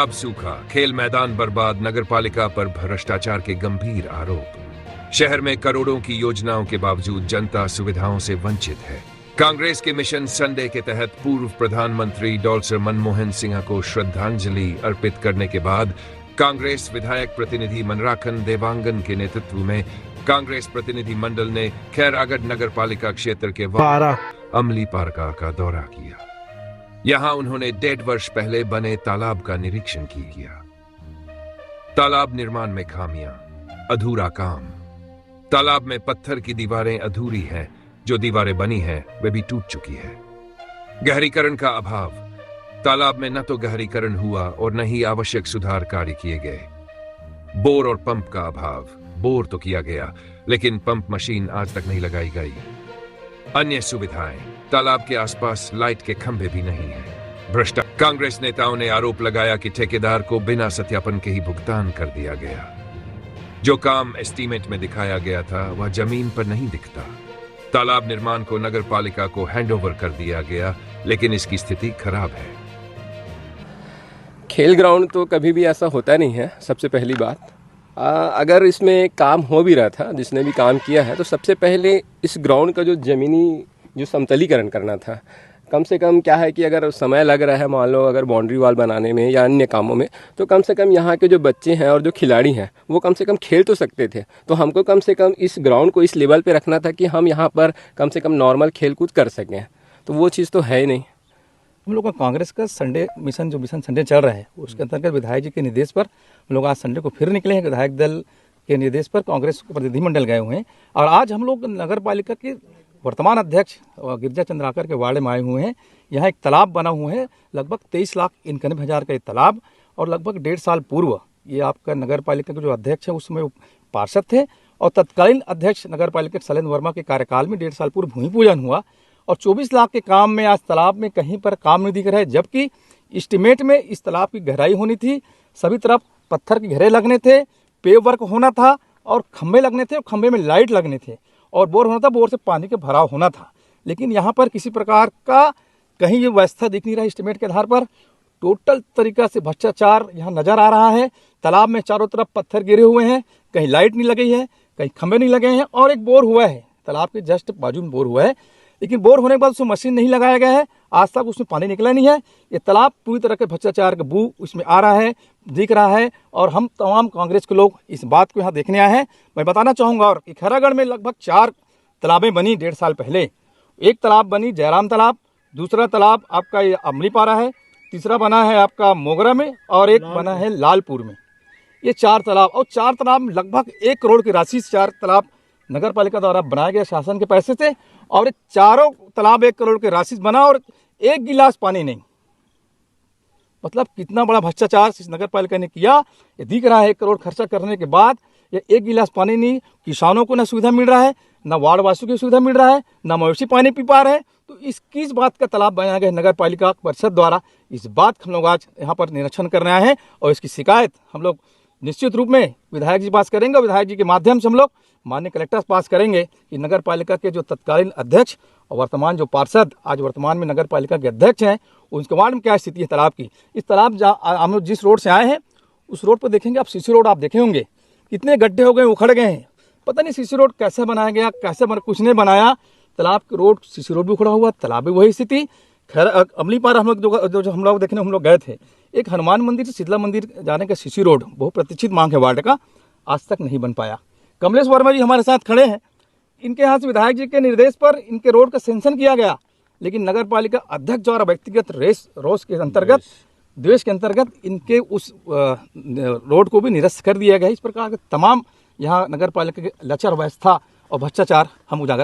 तालाब सूखा, खेल मैदान बर्बाद, नगरपालिका पर भ्रष्टाचार के गंभीर आरोप। शहर में करोड़ों की योजनाओं के बावजूद जनता सुविधाओं से वंचित है। कांग्रेस के मिशन संडे के तहत पूर्व प्रधानमंत्री डॉक्टर मनमोहन सिंह को श्रद्धांजलि अर्पित करने के बाद कांग्रेस विधायक प्रतिनिधि मनराखन देवांगन के नेतृत्व में कांग्रेस प्रतिनिधि मंडल ने खैरागढ़ नगरपालिका क्षेत्र के अमली पार्का का दौरा किया। यहां उन्होंने 1.5 वर्ष पहले बने तालाब का निरीक्षण किया। तालाब निर्माण में खामियां, अधूरा काम। तालाब में पत्थर की दीवारें अधूरी हैं, जो दीवारें बनी हैं वे भी टूट चुकी है। गहरीकरण का अभाव। तालाब में न तो गहरीकरण हुआ और न ही आवश्यक सुधार कार्य किए गए। बोर और पंप का अभाव। बोर तो किया गया, लेकिन पंप मशीन आज तक नहीं लगाई गई। अन्य सुविधाएं। तालाब के आसपास लाइट के खंभे भी नहीं हैं। भ्रष्टाचार। कांग्रेस नेताओं ने आरोप लगाया कि ठेकेदार को बिना सत्यापन के ही भुगतान कर दिया गया। जो काम एस्टीमेट में दिखाया गया था वह जमीन पर नहीं दिखता। तालाब निर्माण को नगरपालिका को हैंडओवर कर दिया गया, लेकिन इसकी स्थिति खराब है। खेल ग्राउंड तो कभी भी ऐसा होता नहीं है। सबसे पहली बात, अगर इसमें काम हो भी रहा था, जिसने भी काम किया है, तो सबसे पहले इस ग्राउंड का जो ज़मीनी जो समतलीकरण करना था। कम से कम क्या है कि अगर समय लग रहा है, मान लो अगर बाउंड्री वॉल बनाने में या अन्य कामों में, तो कम से कम यहाँ के जो बच्चे हैं और जो खिलाड़ी हैं वो कम से कम खेल तो सकते थे। तो हमको कम से कम इस ग्राउंड को इस लेवल पे रखना था कि हम यहाँ पर कम से कम नॉर्मल खेल कूद कर सकें। तो वो चीज़ तो है ही नहीं। हम लोग का कांग्रेस का संडे मिशन जो मिशन संडे चल रहा है, उसके अंतर्गत विधायक जी के निर्देश पर हम लोग आज संडे को फिर निकले हैं। विधायक दल के निर्देश पर कांग्रेस के प्रतिनिधिमंडल गए हुए हैं और आज हम लोग नगर पालिका के वर्तमान अध्यक्ष गिरिजा चंद्राकर के वार्ड में आए हुए हैं। यहाँ एक तालाब बना हुआ है, लगभग 23,91,000 का ये तालाब, और लगभग 1.5 साल पूर्व ये आपका नगर पालिका के जो अध्यक्ष है उसमें पार्षद थे, और तत्कालीन अध्यक्ष नगर पालिका शैलेंद्र वर्मा के कार्यकाल में 1.5 साल पूर्व भूमि पूजन हुआ और 24 लाख के काम में आज तालाब में कहीं पर काम नहीं दिख रहा है। जबकि एस्टीमेट में इस तालाब की गहराई होनी थी, सभी तरफ पत्थर के घेरे लगने थे, पेव वर्क होना था और खंभे लगने थे और खंभे में लाइट लगने थे और बोर होना था, बोर से पानी के भराव होना था। लेकिन यहाँ पर किसी प्रकार का कहीं ये व्यवस्था दिख नहीं रहा। एस्टीमेट के आधार पर टोटल तरीका से भ्रष्टाचार यहाँ नजर आ रहा है। तालाब में चारों तरफ पत्थर गिरे हुए हैं, कहीं लाइट नहीं लगी है, कहीं खंभे नहीं लगे हैं, और एक बोर हुआ है तालाब के जस्ट बाजू में बोर हुआ है, लेकिन बोर होने के बाद उसमें मशीन नहीं लगाया गया है। आज तक उसमें पानी निकला नहीं है। ये तालाब पूरी तरह के भ्रष्टाचार का बू उसमें आ रहा है, दिख रहा है, और हम तमाम कांग्रेस के लोग इस बात को यहाँ देखने आए हैं। मैं बताना चाहूँगा और कि खैरागढ़ में लगभग 4 तालाबें बनी 1.5 साल पहले। एक तालाब बनी जयराम तालाब, दूसरा तालाब आपका ये अमली पारा है, तीसरा बना है आपका मोगरा में, और एक बना है लालपुर में। ये 4 तालाब, और 4 तालाब लगभग 1 करोड़ की राशि से 4 तालाब नगर पालिका द्वारा बनाया गया शासन के पैसे से, और ये चारों तालाब 1 करोड़ की राशि बना और 1 गिलास पानी नहीं। मतलब कितना बड़ा भ्रष्टाचार इस नगर पालिका ने किया ये दिख रहा है। 1 करोड़ खर्चा करने के बाद ये 1 गिलास पानी नहीं। किसानों को न सुविधा मिल रहा है, न वार्ड वासियों की सुविधा मिल रहा है, न मवेशी पानी पी पा रहे हैं। तो किस बात का तालाब बनाया गया नगर पालिका परिषद द्वारा, इस बात हम लोग आज यहाँ पर निरीक्षण करने आए हैं, और इसकी शिकायत हम लोग निश्चित रूप में विधायक जी पास करेंगे। विधायक जी के माध्यम से हम लोग माननीय कलेक्टर पास करेंगे कि नगर पालिका के जो तत्कालीन अध्यक्ष और वर्तमान जो पार्षद आज वर्तमान में नगर पालिका के अध्यक्ष हैं, उनके वार्ड में क्या स्थिति है तालाब की। इस तालाब हम लोग जिस रोड से आए हैं उस रोड पर देखेंगे आप, सीसी रोड आप देखे होंगे, कितने गड्ढे हो गए, उखड़ गए हैं। पता नहीं सीसी रोड कैसे बनाया गया, कुछ ने बनाया। तालाब के रोड, सीसी रोड भी उखड़ा हुआ, तालाब भी वही स्थिति। खैर अमली पारा हम लोग जो हम लोग देखने हम लोग गए थे, एक हनुमान मंदिर से शीतला मंदिर जाने का सीसी रोड बहुत प्रतीक्षित मांग है वार्ड का, आज तक नहीं बन पाया। कमलेश वर्मा जी हमारे साथ खड़े हैं, इनके यहाँ से विधायक जी के निर्देश पर इनके रोड का सेंक्शन किया गया, लेकिन नगर पालिका अध्यक्ष द्वारा व्यक्तिगत रोष के अंतर्गत, द्वेष के अंतर्गत इनके उस रोड को भी निरस्त कर दिया गया। इस प्रकार के तमाम यहाँ नगर पालिका के लचर व्यवस्था और भ्रष्टाचार हम उजागर